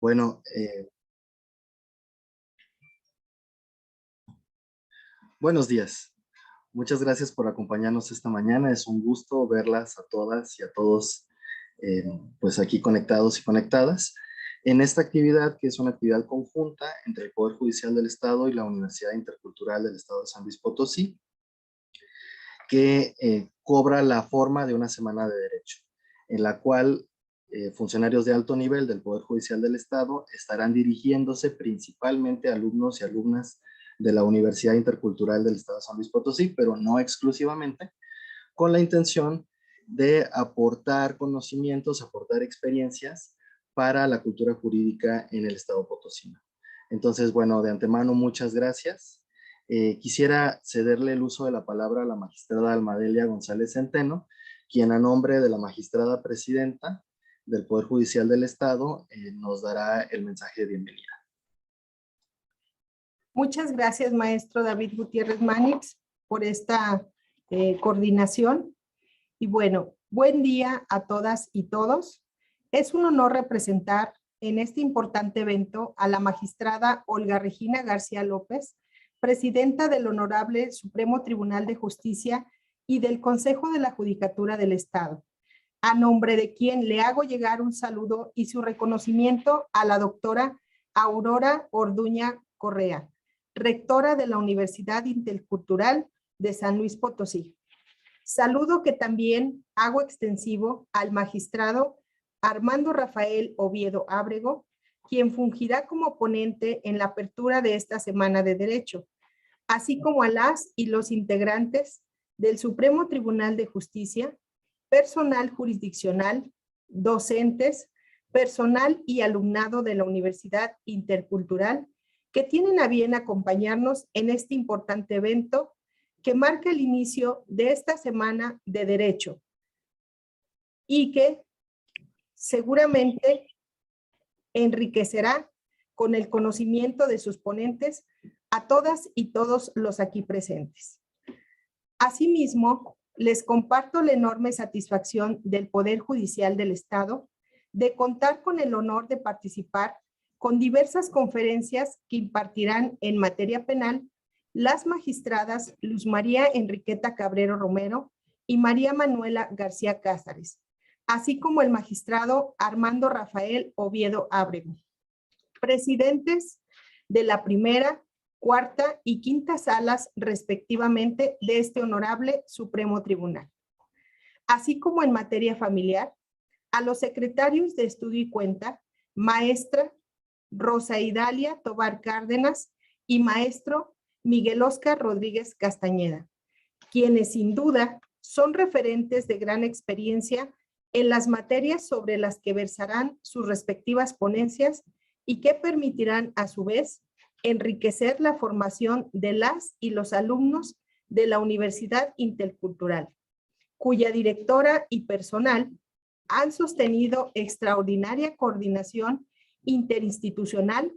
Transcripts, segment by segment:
Bueno, buenos días. Muchas gracias por acompañarnos esta mañana. Es un gusto verlas a todas y a todos pues aquí conectados y conectadas en esta actividad que es una actividad conjunta entre el Poder Judicial del Estado y la Universidad Intercultural del Estado de San Luis Potosí, que cobra la forma de una semana de derecho, en la cual funcionarios de alto nivel del Poder Judicial del Estado estarán dirigiéndose principalmente a alumnos y alumnas de la Universidad Intercultural del Estado de San Luis Potosí, pero no exclusivamente, con la intención de aportar conocimientos, aportar experiencias para la cultura jurídica en el Estado potosino. Entonces, bueno, de antemano, muchas gracias. Quisiera cederle el uso de la palabra a la magistrada Almadelia González Centeno, quien a nombre de la magistrada presidenta del Poder Judicial del Estado nos dará el mensaje de bienvenida. Muchas gracias, maestro David Gutiérrez Manix, por esta coordinación. Y bueno, buen día a todas y todos. Es un honor representar en este importante evento a la magistrada Olga Regina García López, presidenta del Honorable Supremo Tribunal de Justicia y del Consejo de la Judicatura del Estado, a nombre de quien le hago llegar un saludo y su reconocimiento a la doctora Aurora Orduña Correa, rectora de la Universidad Intercultural de San Luis Potosí. Saludo que también hago extensivo al magistrado Armando Rafael Oviedo Ábrego, quien fungirá como ponente en la apertura de esta Semana de Derecho, así como a las y los integrantes del Supremo Tribunal de Justicia, personal jurisdiccional, docentes, personal y alumnado de la Universidad Intercultural, que tienen a bien acompañarnos en este importante evento que marca el inicio de esta Semana de Derecho y que seguramente enriquecerá con el conocimiento de sus ponentes a todas y todos los aquí presentes. Asimismo, les comparto la enorme satisfacción del Poder Judicial del Estado de contar con el honor de participar con diversas conferencias que impartirán en materia penal las magistradas Luz María Enriqueta Cabrero Romero y María Manuela García Cázares, así como el magistrado Armando Rafael Oviedo Ábrego, presidentes de la primera, cuarta y quinta salas respectivamente de este honorable Supremo Tribunal. Así como en materia familiar, a los secretarios de Estudio y Cuenta, maestra Rosa Idalia Tobar Cárdenas y maestro Miguel Óscar Rodríguez Castañeda, quienes sin duda son referentes de gran experiencia en las materias sobre las que versarán sus respectivas ponencias y que permitirán a su vez enriquecer la formación de las y los alumnos de la Universidad Intercultural, cuya directora y personal han sostenido extraordinaria coordinación interinstitucional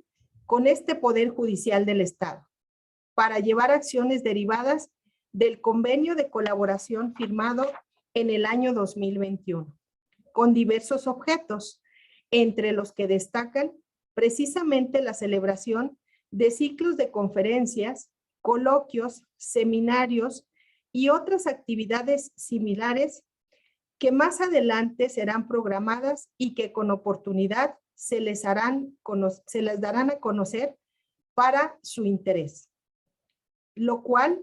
con este Poder Judicial del Estado para llevar acciones derivadas del convenio de colaboración firmado en el año 2021, con diversos objetos, entre los que destacan precisamente la celebración de ciclos de conferencias, coloquios, seminarios y otras actividades similares que más adelante serán programadas y que con oportunidad se les darán a conocer para su interés, lo cual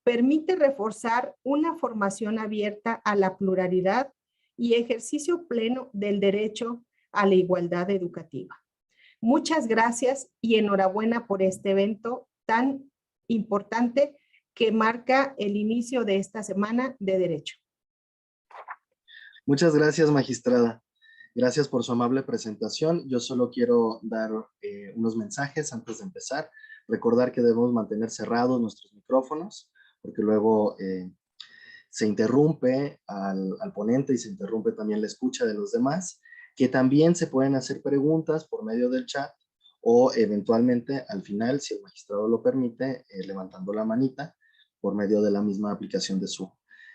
permite reforzar una formación abierta a la pluralidad y ejercicio pleno del derecho a la igualdad educativa. Muchas gracias y enhorabuena por este evento tan importante que marca el inicio de esta Semana de Derecho. Muchas gracias, magistrada. Gracias por su amable presentación. Yo solo quiero dar unos mensajes antes de empezar. Recordar que debemos mantener cerrados nuestros micrófonos, porque luego se interrumpe al ponente y se interrumpe también la escucha de los demás, que también se pueden hacer preguntas por medio del chat o eventualmente al final, si el magistrado lo permite, levantando la manita por medio de la misma aplicación de Zoom.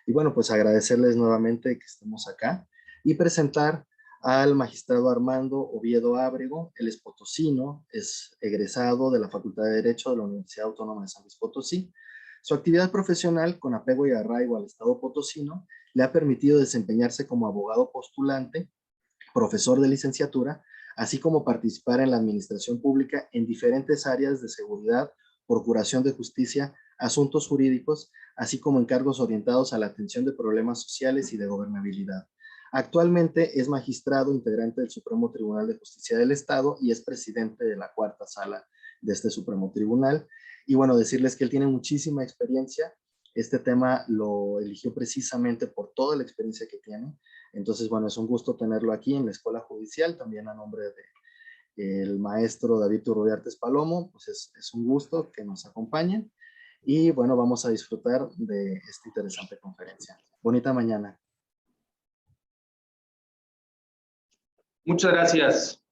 Y bueno, pues agradecerles nuevamente que estemos acá y presentar al magistrado Armando Oviedo Ábrego. Él es potosino, es egresado de la Facultad de Derecho de la Universidad Autónoma de San Luis Potosí. Su actividad profesional, con apego y arraigo al Estado potosino, le ha permitido desempeñarse como abogado postulante, profesor de licenciatura, así como participar en la administración pública en diferentes áreas de seguridad, procuración de justicia, asuntos jurídicos, así como encargos orientados a la atención de problemas sociales y de gobernabilidad. Actualmente es magistrado integrante del Supremo Tribunal de Justicia del Estado y es presidente de la cuarta sala de este Supremo Tribunal. Y bueno, decirles que él tiene muchísima experiencia. Este tema lo eligió precisamente por toda la experiencia que tiene. Entonces, bueno, es un gusto tenerlo aquí en la Escuela Judicial, también a nombre del maestro David Turrubiartes Palomo. Pues es un gusto que nos acompañen y bueno, vamos a disfrutar de esta interesante conferencia. Bonita mañana. Muchas gracias.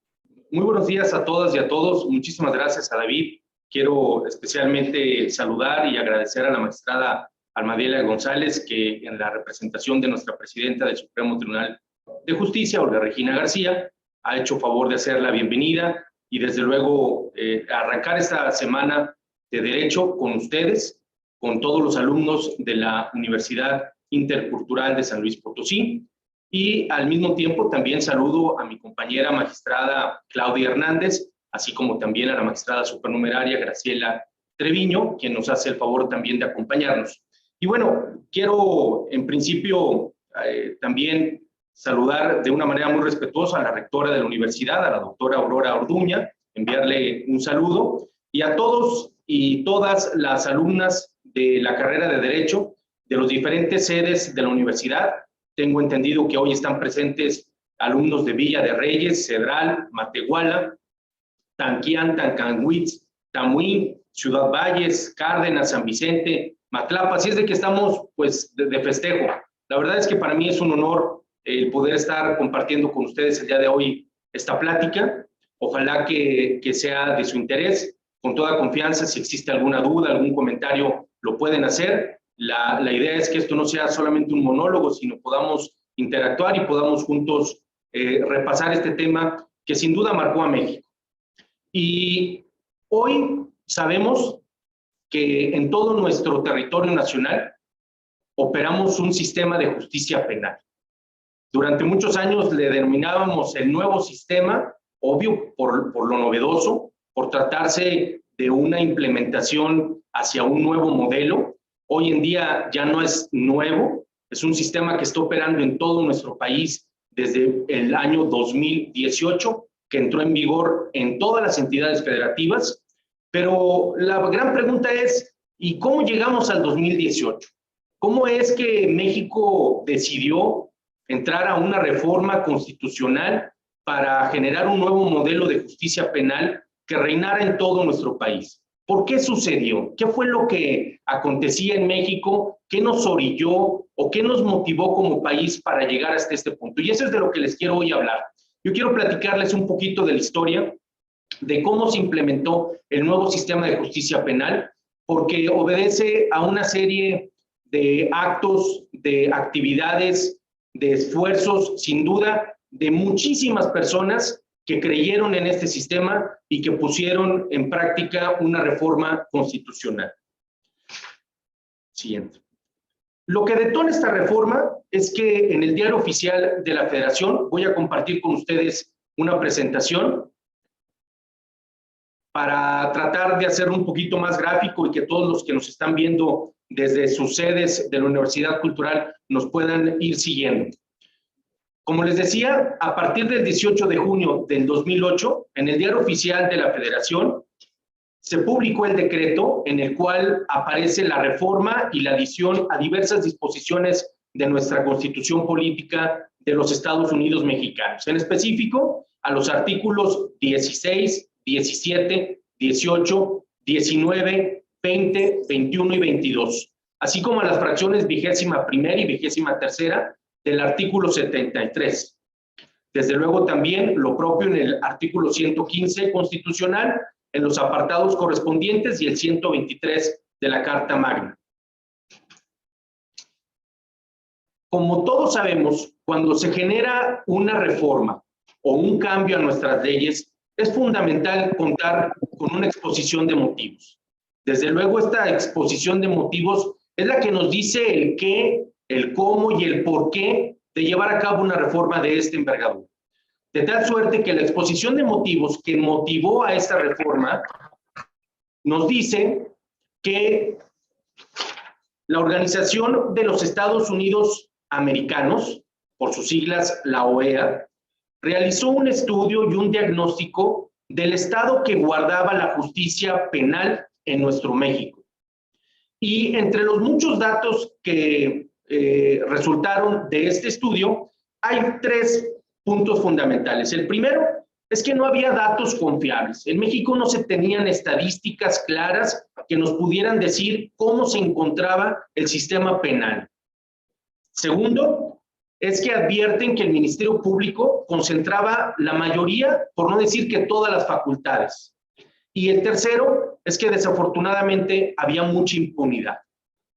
Muy buenos días a todas y a todos. Muchísimas gracias a David. Quiero especialmente saludar y agradecer a la magistrada Almadelia González, que en la representación de nuestra presidenta del Supremo Tribunal de Justicia, Olga Regina García, ha hecho favor de hacer la bienvenida y desde luego arrancar esta semana de Derecho con ustedes, con todos los alumnos de la Universidad Intercultural de San Luis Potosí. Y al mismo tiempo también saludo a mi compañera magistrada Claudia Hernández, así como también a la magistrada supernumeraria Graciela Treviño, quien nos hace el favor también de acompañarnos. Y bueno, quiero en principio también saludar de una manera muy respetuosa a la rectora de la universidad, a la doctora Aurora Orduña, enviarle un saludo, y a todos y todas las alumnas de la carrera de Derecho de los diferentes sedes de la universidad. Tengo entendido que hoy están presentes alumnos de Villa de Reyes, Cedral, Matehuala, Tanquián, Tancanhuitz, Tamuín, Ciudad Valles, Cárdenas, San Vicente, Matlapa. Así es de que estamos pues de festejo. La verdad es que para mí es un honor el poder estar compartiendo con ustedes el día de hoy esta plática. Ojalá que sea de su interés. Con toda confianza, si existe alguna duda, algún comentario, lo pueden hacer. La idea es que esto no sea solamente un monólogo, sino podamos interactuar y podamos juntos repasar este tema que sin duda marcó a México. Y hoy sabemos que en todo nuestro territorio nacional operamos un sistema de justicia penal. Durante muchos años le denominábamos el nuevo sistema, obvio por lo novedoso, por tratarse de una implementación hacia un nuevo modelo. Hoy en día ya no es nuevo, es un sistema que está operando en todo nuestro país desde el año 2018, que entró en vigor en todas las entidades federativas. Pero la gran pregunta es, ¿y cómo llegamos al 2018? ¿Cómo es que México decidió entrar a una reforma constitucional para generar un nuevo modelo de justicia penal que reinara en todo nuestro país? ¿Por qué sucedió? ¿Qué fue lo que acontecía en México? ¿Qué nos orilló o qué nos motivó como país para llegar hasta este punto? Y eso es de lo que les quiero hoy hablar. Yo quiero platicarles un poquito de la historia, de cómo se implementó el nuevo sistema de justicia penal, porque obedece a una serie de actos, de actividades, de esfuerzos, sin duda, de muchísimas personas que creyeron en este sistema y que pusieron en práctica una reforma constitucional. Siguiente. Lo que detona esta reforma es que en el Diario Oficial de la Federación, voy a compartir con ustedes una presentación para tratar de hacerlo un poquito más gráfico y que todos los que nos están viendo desde sus sedes de la Universidad Cultural nos puedan ir siguiendo. Como les decía, a partir del 18 de junio del 2008, en el Diario Oficial de la Federación, se publicó el decreto en el cual aparece la reforma y la adición a diversas disposiciones de nuestra Constitución Política de los Estados Unidos Mexicanos. En específico, a los artículos 16, 17, 18, 19, 20, 21 y 22, así como a las fracciones 21ª y 23ª del artículo 73. Desde luego también lo propio en el artículo 115 constitucional, en los apartados correspondientes y el 123 de la Carta Magna. Como todos sabemos, cuando se genera una reforma o un cambio a nuestras leyes, es fundamental contar con una exposición de motivos. Desde luego, esta exposición de motivos es la que nos dice el qué, el cómo y el por qué de llevar a cabo una reforma de esta envergadura. De tal suerte que la exposición de motivos que motivó a esta reforma nos dice que la Organización de los Estados Unidos Americanos, por sus siglas la OEA, realizó un estudio y un diagnóstico del estado que guardaba la justicia penal en nuestro México. Y entre los muchos datos que resultaron de este estudio, hay 3 puntos fundamentales. El primero es que no había datos confiables. En México no se tenían estadísticas claras que nos pudieran decir cómo se encontraba el sistema penal. Segundo, es que advierten que el Ministerio Público concentraba la mayoría, por no decir que todas las facultades. Y el tercero es que desafortunadamente había mucha impunidad.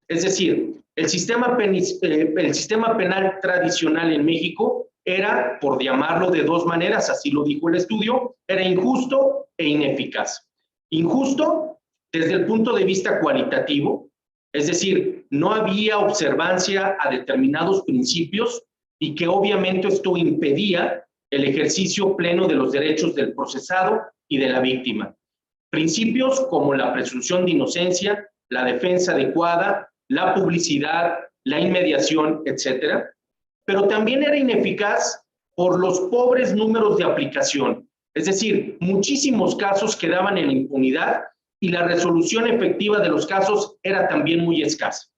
Es decir, el sistema penal tradicional en México era, por llamarlo de 2 maneras, así lo dijo el estudio, era injusto e ineficaz. Injusto desde el punto de vista cualitativo, es decir, no había observancia a determinados principios y que obviamente esto impedía el ejercicio pleno de los derechos del procesado y de la víctima. Principios como la presunción de inocencia, la defensa adecuada, la publicidad, la inmediación, etcétera. Pero también era ineficaz por los pobres números de aplicación. Es decir, muchísimos casos quedaban en impunidad y la resolución efectiva de los casos era también muy escasa.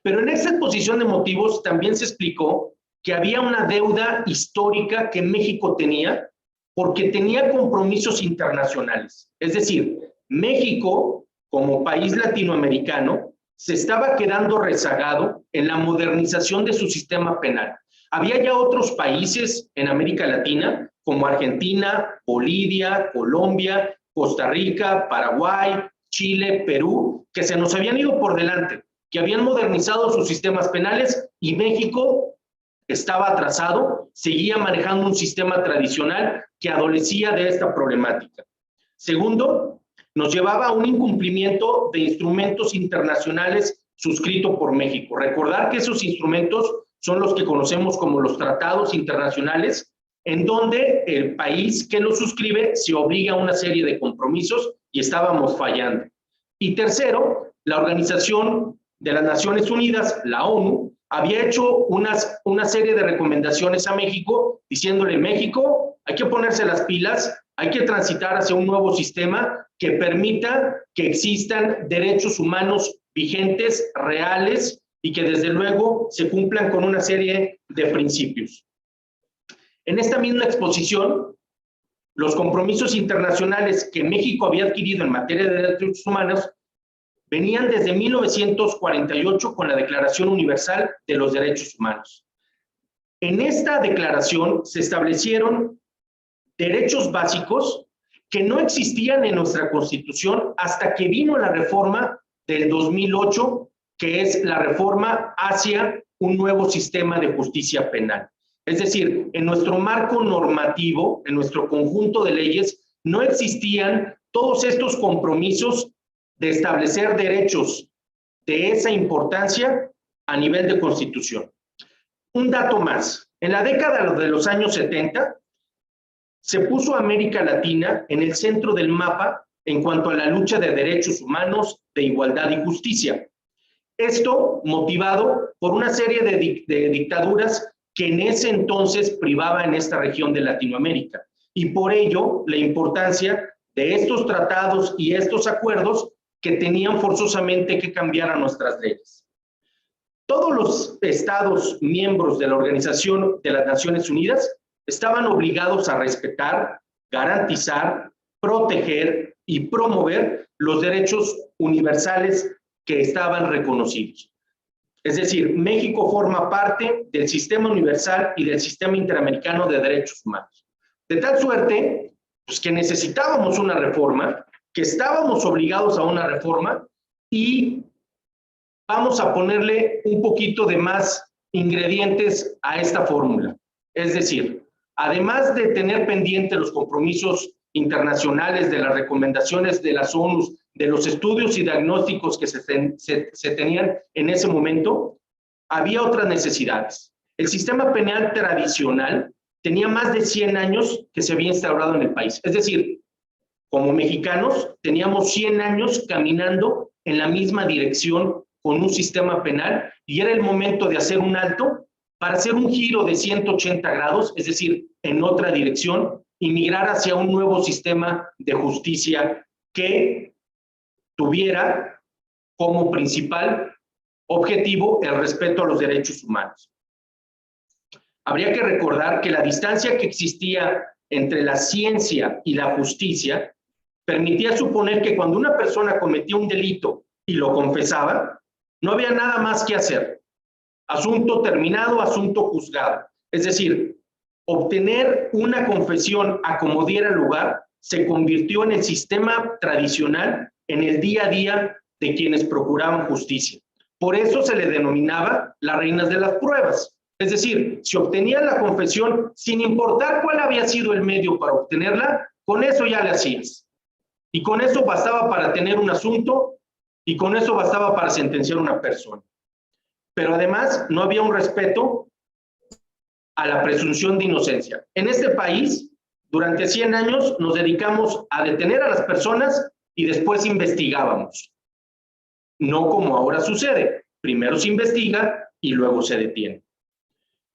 Pero en esta exposición de motivos también se explicó que había una deuda histórica que México tenía porque tenía compromisos internacionales. Es decir, México, como país latinoamericano, se estaba quedando rezagado en la modernización de su sistema penal. Había ya otros países en América Latina, como Argentina, Bolivia, Colombia, Costa Rica, Paraguay, Chile, Perú, que se nos habían ido por delante, que habían modernizado sus sistemas penales y México estaba atrasado, seguía manejando un sistema tradicional que adolecía de esta problemática. Segundo, nos llevaba a un incumplimiento de instrumentos internacionales suscritos por México. Recordar que esos instrumentos son los que conocemos como los tratados internacionales, en donde el país que los suscribe se obliga a una serie de compromisos y estábamos fallando. Y tercero, la Organización de las Naciones Unidas, la ONU, había hecho una serie de recomendaciones a México, diciéndole: México, hay que ponerse las pilas, hay que transitar hacia un nuevo sistema que permita que existan derechos humanos vigentes, reales, y que desde luego se cumplan con una serie de principios. En esta misma exposición, los compromisos internacionales que México había adquirido en materia de derechos humanos venían desde 1948 con la Declaración Universal de los Derechos Humanos. En esta declaración se establecieron derechos básicos que no existían en nuestra Constitución hasta que vino la reforma del 2008, que es la reforma hacia un nuevo sistema de justicia penal. Es decir, en nuestro marco normativo, en nuestro conjunto de leyes, no existían todos estos compromisos de establecer derechos de esa importancia a nivel de Constitución. Un dato más. En la década de los años 70, se puso a América Latina en el centro del mapa en cuanto a la lucha de derechos humanos, de igualdad y justicia. Esto motivado por una serie de dictaduras que en ese entonces privaba en esta región de Latinoamérica. Y por ello, la importancia de estos tratados y estos acuerdos que tenían forzosamente que cambiar a nuestras leyes. Todos los estados miembros de la Organización de las Naciones Unidas estaban obligados a respetar, garantizar, proteger y promover los derechos universales que estaban reconocidos. Es decir, México forma parte del Sistema Universal y del Sistema Interamericano de Derechos Humanos. De tal suerte, pues, que necesitábamos una reforma, que estábamos obligados a una reforma, y vamos a ponerle un poquito de más ingredientes a esta fórmula. Es decir, además de tener pendiente los compromisos internacionales, de las recomendaciones de las ONU, de los estudios y diagnósticos que se tenían en ese momento, había otras necesidades. El sistema penal tradicional tenía más de 100 años que se había instaurado en el país. Es decir, como mexicanos teníamos 100 años caminando en la misma dirección con un sistema penal y era el momento de hacer un alto para hacer un giro de 180 grados, es decir, en otra dirección, y migrar hacia un nuevo sistema de justicia que tuviera como principal objetivo el respeto a los derechos humanos. Habría que recordar que la distancia que existía entre la ciencia y la justicia permitía suponer que cuando una persona cometía un delito y lo confesaba, no había nada más que hacer. Asunto terminado, asunto juzgado. Es decir, obtener una confesión a como diera lugar se convirtió en el sistema tradicional, en el día a día de quienes procuraban justicia. Por eso se le denominaba las reinas de las pruebas. Es decir, si obtenían la confesión, sin importar cuál había sido el medio para obtenerla, con eso ya le hacías. Y con eso bastaba para tener un asunto y con eso bastaba para sentenciar a una persona. Pero además no había un respeto a la presunción de inocencia. En este país, durante 100 años nos dedicamos a detener a las personas y después investigábamos. No como ahora sucede. Primero se investiga y luego se detiene.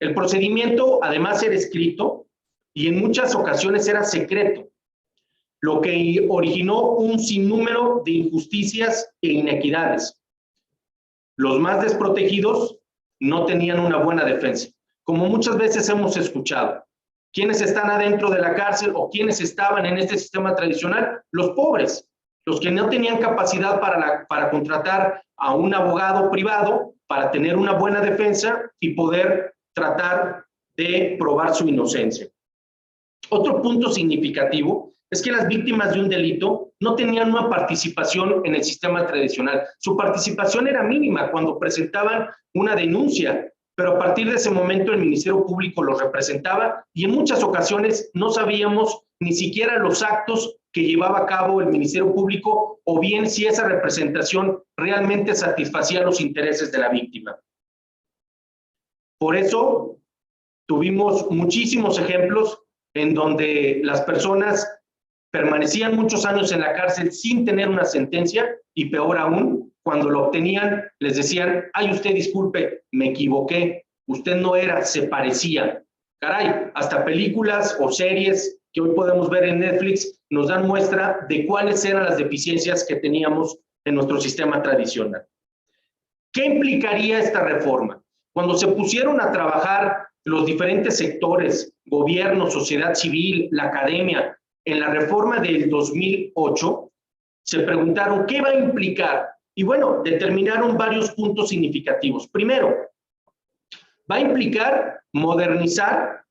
El procedimiento además era escrito y en muchas ocasiones era secreto, lo que originó un sinnúmero de injusticias e inequidades. Los más desprotegidos no tenían una buena defensa, como muchas veces hemos escuchado. ¿Quiénes están adentro de la cárcel o quiénes estaban en este sistema tradicional? Los pobres, los que no tenían capacidad para contratar a un abogado privado para tener una buena defensa y poder tratar de probar su inocencia. Otro punto significativo es que las víctimas de un delito no tenían una participación en el sistema tradicional. Su participación era mínima cuando presentaban una denuncia, pero a partir de ese momento el Ministerio Público los representaba y en muchas ocasiones no sabíamos ni siquiera los actos que llevaba a cabo el Ministerio Público o bien si esa representación realmente satisfacía los intereses de la víctima. Por eso tuvimos muchísimos ejemplos en donde las personas permanecían muchos años en la cárcel sin tener una sentencia y peor aún, cuando lo obtenían les decían, ay, usted disculpe, me equivoqué, usted no era, se parecía. Caray, hasta películas o series que hoy podemos ver en Netflix nos dan muestra de cuáles eran las deficiencias que teníamos en nuestro sistema tradicional. ¿Qué implicaría esta reforma? Cuando se pusieron a trabajar los diferentes sectores, gobierno, sociedad civil, la academia, en la reforma del 2008, se preguntaron qué va a implicar. Y bueno, determinaron varios puntos significativos. Primero, va a implicar modernizar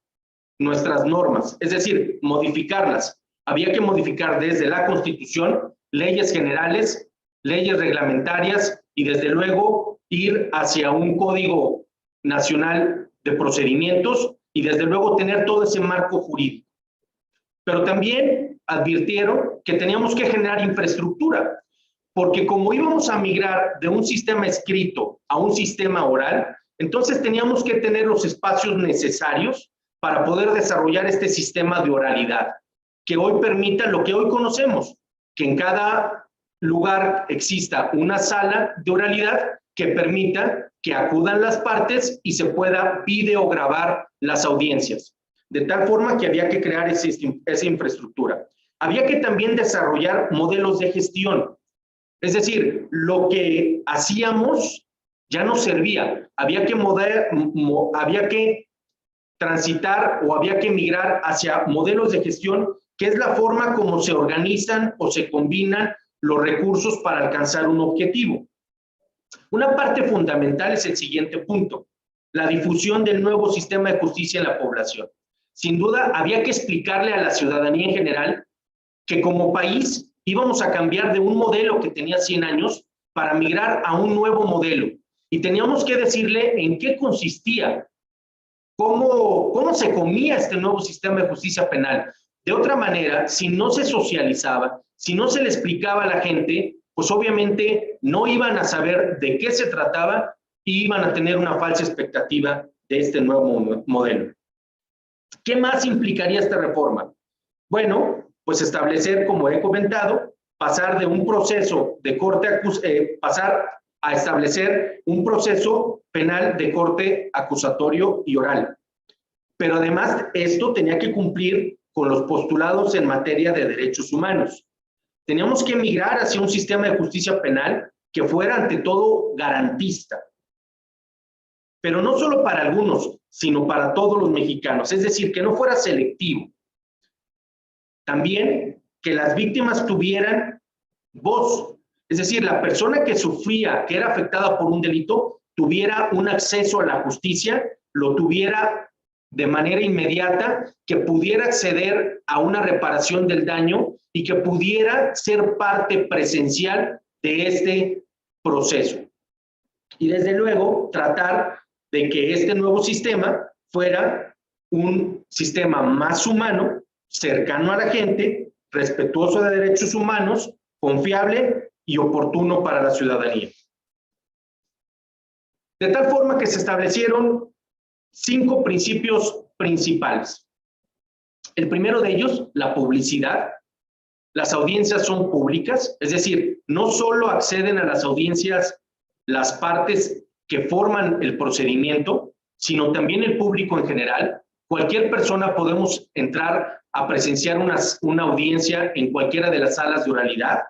nuestras normas, es decir, modificarlas. Había que modificar desde la Constitución, leyes generales, leyes reglamentarias y desde luego ir hacia un código nacional de procedimientos y desde luego tener todo ese marco jurídico. Pero también advirtieron que teníamos que generar infraestructura, porque como íbamos a migrar de un sistema escrito a un sistema oral, entonces teníamos que tener los espacios necesarios para poder desarrollar este sistema de oralidad, que hoy permita lo que hoy conocemos, que en cada lugar exista una sala de oralidad que permita que acudan las partes y se pueda videograbar las audiencias. De tal forma que había que crear esa infraestructura. Había que también desarrollar modelos de gestión. Es decir, lo que hacíamos ya no servía. Había que transitar o había que migrar hacia modelos de gestión, que es la forma como se organizan o se combinan los recursos para alcanzar un objetivo. Una parte fundamental es el siguiente punto: la difusión del nuevo sistema de justicia en la población. Sin duda, había que explicarle a la ciudadanía en general que como país íbamos a cambiar de un modelo que tenía 100 años para migrar a un nuevo modelo y teníamos que decirle en qué consistía, cómo se comía este nuevo sistema de justicia penal. De otra manera, si no se socializaba, si no se le explicaba a la gente, pues obviamente no iban a saber de qué se trataba y iban a tener una falsa expectativa de este nuevo modelo. ¿Qué más implicaría esta reforma? Bueno, pues establecer, como he comentado, pasar de un proceso de corte, pasar a establecer un proceso penal de corte acusatorio y oral. Pero además esto tenía que cumplir con los postulados en materia de derechos humanos. Teníamos que migrar hacia un sistema de justicia penal que fuera ante todo garantista. Pero no solo para algunos, sino para todos los mexicanos. Es decir, que no fuera selectivo. También que las víctimas tuvieran voz. Es decir, la persona que sufría, que era afectada por un delito, tuviera un acceso a la justicia, lo tuviera de manera inmediata, que pudiera acceder a una reparación del daño y que pudiera ser parte presencial de este proceso. Y desde luego tratar de que este nuevo sistema fuera un sistema más humano, cercano a la gente, respetuoso de derechos humanos, confiable y oportuno para la ciudadanía. De tal forma que se establecieron 5 principios principales. El primero de ellos, la publicidad. Las audiencias son públicas, es decir, no solo acceden a las audiencias las partes que forman el procedimiento, sino también el público en general. Cualquier persona podemos entrar a presenciar una audiencia en cualquiera de las salas de oralidad,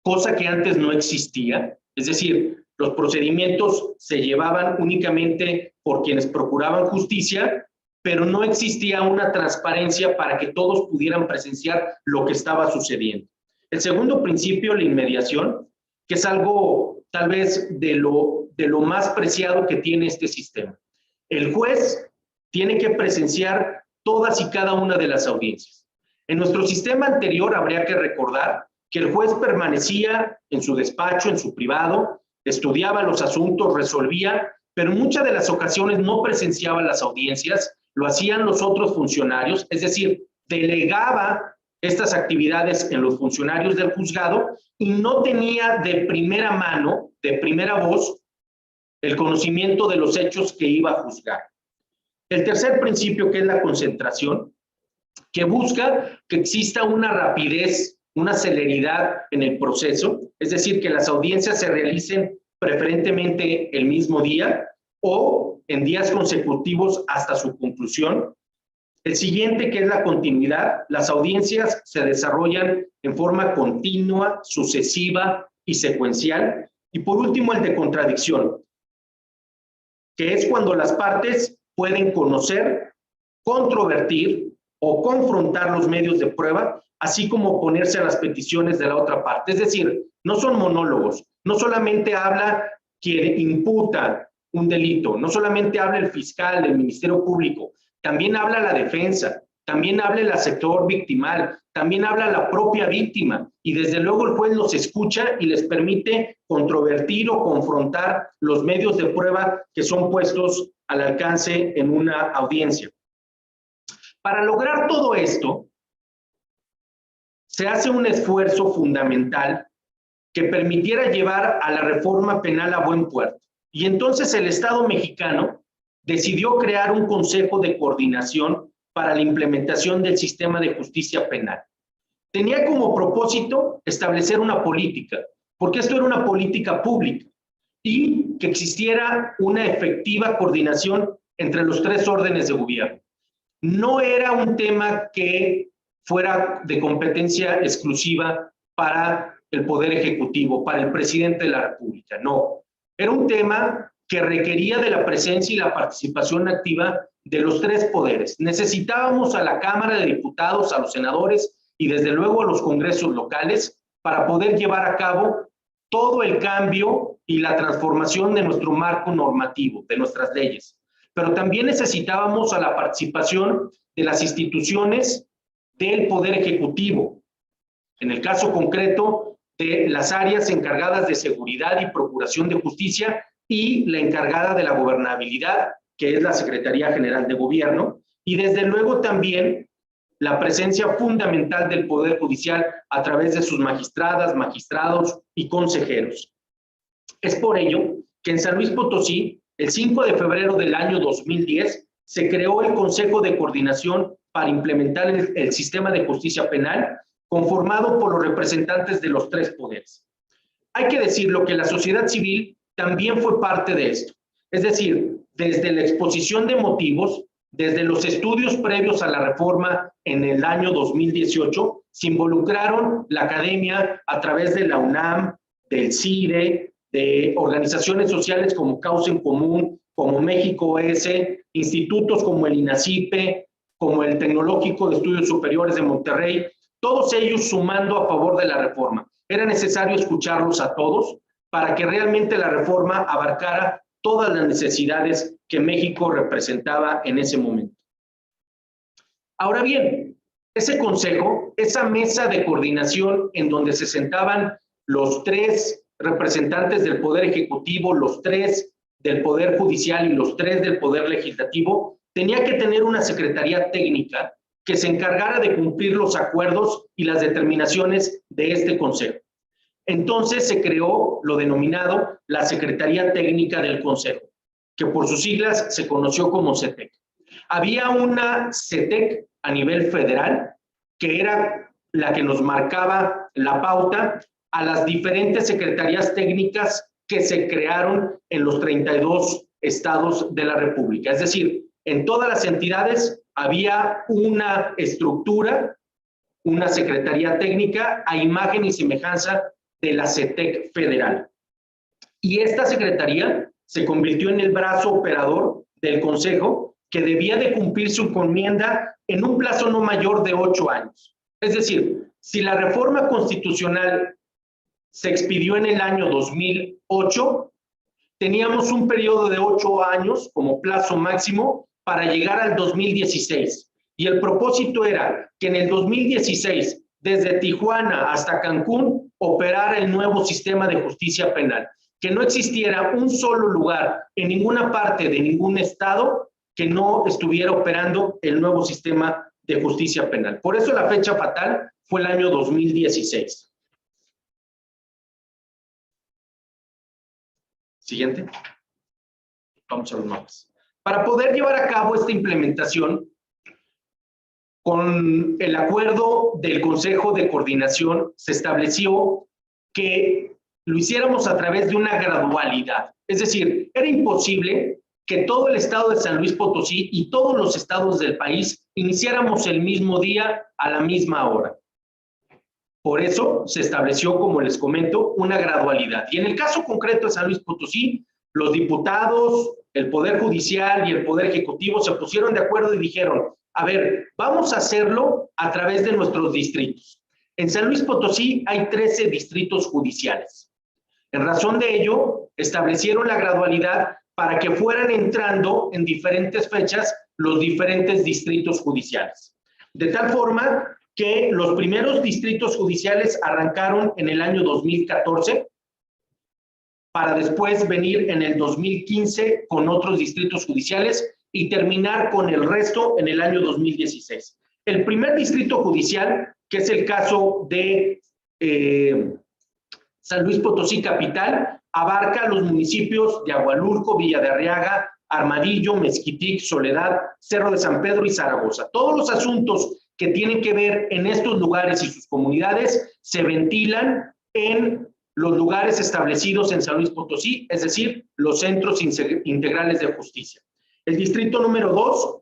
cosa que antes no existía. Es decir, los procedimientos se llevaban únicamente por quienes procuraban justicia, pero no existía una transparencia para que todos pudieran presenciar lo que estaba sucediendo. El segundo principio, la inmediación, que es algo tal vez de lo más preciado que tiene este sistema. El juez tiene que presenciar todas y cada una de las audiencias. En nuestro sistema anterior habría que recordar que el juez permanecía en su despacho, en su privado, estudiaba los asuntos, resolvía, pero en muchas de las ocasiones no presenciaba las audiencias, lo hacían los otros funcionarios, es decir, delegaba estas actividades en los funcionarios del juzgado y no tenía de primera mano, de primera voz, el conocimiento de los hechos que iba a juzgar. El tercer principio, que es la concentración, que busca que exista una rapidez, una celeridad en el proceso, es decir, que las audiencias se realicen preferentemente el mismo día o en días consecutivos hasta su conclusión. El siguiente, que es la continuidad, las audiencias se desarrollan en forma continua, sucesiva y secuencial. Y por último, el de contradicción, que es cuando las partes pueden conocer, controvertir o confrontar los medios de prueba, así como oponerse a las peticiones de la otra parte. Es decir, no son monólogos, no solamente habla quien imputa un delito, no solamente habla el fiscal, el Ministerio Público, también habla la defensa, también habla el sector victimal, también habla la propia víctima y desde luego el juez los escucha y les permite controvertir o confrontar los medios de prueba que son puestos al alcance en una audiencia. Para lograr todo esto, se hace un esfuerzo fundamental que permitiera llevar a la reforma penal a buen puerto. Y entonces el Estado mexicano decidió crear un consejo de coordinación para la implementación del sistema de justicia penal. Tenía como propósito establecer una política, porque esto era una política pública, y que existiera una efectiva coordinación entre los 3 órdenes de gobierno. No era un tema que fuera de competencia exclusiva para el Poder Ejecutivo, para el presidente de la República, no. Era un tema que requería de la presencia y la participación activa de los 3 poderes. Necesitábamos a la Cámara de Diputados, a los senadores y desde luego a los congresos locales para poder llevar a cabo todo el cambio y la transformación de nuestro marco normativo, de nuestras leyes. Pero también necesitábamos a la participación de las instituciones del Poder Ejecutivo. En el caso concreto de las áreas encargadas de seguridad y procuración de justicia, y la encargada de la gobernabilidad, que es la Secretaría General de Gobierno, y desde luego también la presencia fundamental del Poder Judicial a través de sus magistradas, magistrados y consejeros. Es por ello que en San Luis Potosí, el 5 de febrero del año 2010, se creó el Consejo de Coordinación para implementar el sistema de justicia penal, conformado por los representantes de los tres poderes. Hay que decirlo que la sociedad civil también fue parte de esto. Es decir, desde la exposición de motivos, desde los estudios previos a la reforma en el año 2018, se involucraron la academia a través de la UNAM, del CIDE, de organizaciones sociales como Causa en Común, como México S, institutos como el INACIPE, como el Tecnológico de Estudios Superiores de Monterrey, todos ellos sumando a favor de la reforma. Era necesario escucharlos a todos para que realmente la reforma abarcara todas las necesidades que México representaba en ese momento. Ahora bien, ese consejo, esa mesa de coordinación en donde se sentaban los tres representantes del Poder Ejecutivo, los tres del Poder Judicial y los tres del Poder Legislativo, tenía que tener una secretaría técnica que se encargara de cumplir los acuerdos y las determinaciones de este consejo. Entonces se creó lo denominado la Secretaría Técnica del Consejo, que por sus siglas se conoció como CETEC. Había una CETEC a nivel federal, que era la que nos marcaba la pauta a las diferentes secretarías técnicas que se crearon en los 32 estados de la República. Es decir, en todas las entidades había una estructura, una secretaría técnica a imagen y semejanza de la CETEC federal. Y esta secretaría se convirtió en el brazo operador del Consejo, que debía de cumplir su encomienda en un plazo no mayor de 8 años. Es decir, si la reforma constitucional se expidió en el año 2008, teníamos un periodo de 8 años como plazo máximo para llegar al 2016. Y el propósito era que en el 2016, desde Tijuana hasta Cancún, operara el nuevo sistema de justicia penal. Que no existiera un solo lugar en ninguna parte de ningún estado que no estuviera operando el nuevo sistema de justicia penal. Por eso la fecha fatal fue el año 2016. Siguiente. Vamos a los mapas. Para poder llevar a cabo esta implementación, con el acuerdo del Consejo de Coordinación, se estableció que lo hiciéramos a través de una gradualidad. Es decir, era imposible que todo el estado de San Luis Potosí y todos los estados del país iniciáramos el mismo día a la misma hora. Por eso se estableció, como les comento, una gradualidad. Y en el caso concreto de San Luis Potosí, los diputados, el Poder Judicial y el Poder Ejecutivo se pusieron de acuerdo y dijeron, a ver, vamos a hacerlo a través de nuestros distritos. En San Luis Potosí hay 13 distritos judiciales. En razón de ello, establecieron la gradualidad para que fueran entrando en diferentes fechas los diferentes distritos judiciales. De tal forma que los primeros distritos judiciales arrancaron en el año 2014, para después venir en el 2015 con otros distritos judiciales y terminar con el resto en el año 2016. El primer distrito judicial, que es el caso de San Luis Potosí Capital, abarca los municipios de Agualulco, Villa de Arriaga, Armadillo, Mezquitic, Soledad, Cerro de San Pedro y Zaragoza. Todos los asuntos que tienen que ver en estos lugares y sus comunidades se ventilan en los lugares establecidos en San Luis Potosí, es decir, los centros integrales de justicia. El distrito número 2,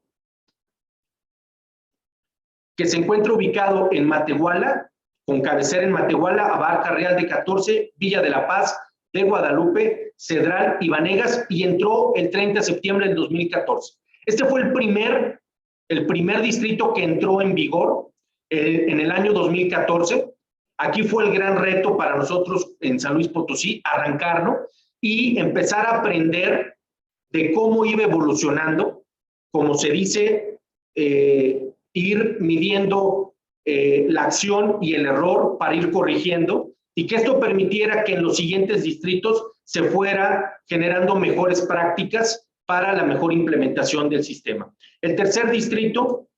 que se encuentra ubicado en Matehuala, con cabecera en Matehuala, abarca Real de 14, Villa de la Paz, de Guadalupe, Cedral y Vanegas, y entró el 30 de septiembre del 2014. Este fue el primer distrito que entró en vigor en el año 2014. Aquí fue el gran reto para nosotros en San Luis Potosí, arrancarlo y empezar a aprender de cómo iba evolucionando, como se dice, ir midiendo la acción y el error para ir corrigiendo, y que esto permitiera que en los siguientes distritos se fuera generando mejores prácticas para la mejor implementación del sistema. El tercer distrito,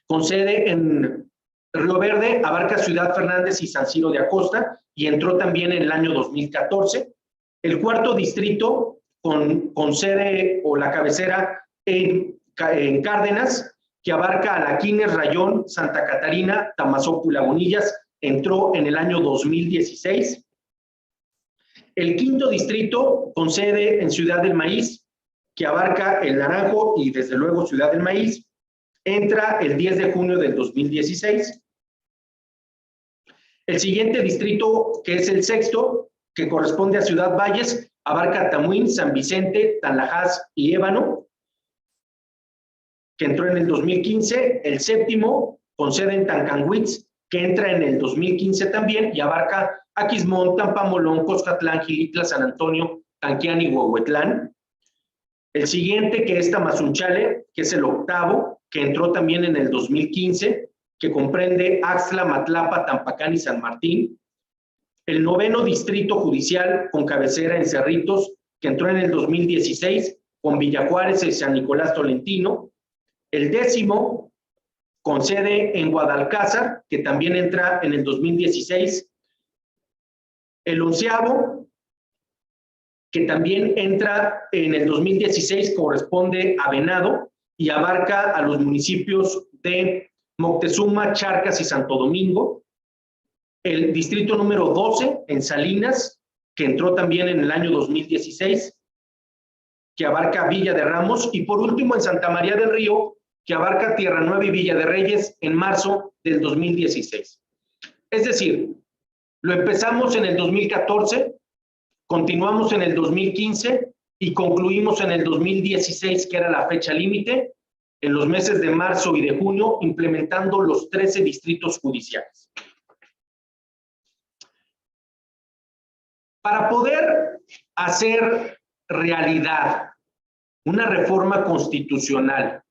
con sede en Río Verde, abarca Ciudad Fernández y San Ciro de Acosta y entró también en el año 2014. El cuarto distrito, con sede o la cabecera en Cárdenas, que abarca Alaquines, Rayón, Santa Catarina, Tamazopo y Lagunillas, entró en el año 2016. El quinto distrito, con sede en Ciudad del Maíz, que abarca El Naranjo y desde luego Ciudad del Maíz, entra el 10 de junio del 2016. El siguiente distrito, que es el sexto, que corresponde a Ciudad Valles, abarca Tamuín, San Vicente, Tanlajas y Ébano, que entró en el 2015. El séptimo, con sede en Tancanwitz, que entra en el 2015 también y abarca Aquismón, Tampamolón, Coscatlán, Gilitla, San Antonio, Tanquián y Huehuetlán. El siguiente, que es Tamazunchale, que es el octavo, que entró también en el 2015, que comprende Axtla, Matlapa, Tampacán y San Martín. El noveno distrito judicial, con cabecera en Cerritos, que entró en el 2016, con Villa Juárez y San Nicolás Tolentino. El décimo, con sede en Guadalcázar, que también entra en el 2016. El onceavo, que también entra en el 2016, corresponde a Venado y abarca a los municipios de Moctezuma, Charcas y Santo Domingo. El distrito número 12, en Salinas, que entró también en el año 2016, que abarca Villa de Ramos. Y por último, en Santa María del Río, que abarca Tierra Nueva y Villa de Reyes en marzo del 2016. Es decir, lo empezamos en el 2014, continuamos en el 2015 y concluimos en el 2016, que era la fecha límite, en los meses de marzo y de junio, implementando los 13 distritos judiciales. Para poder hacer realidad una reforma constitucional,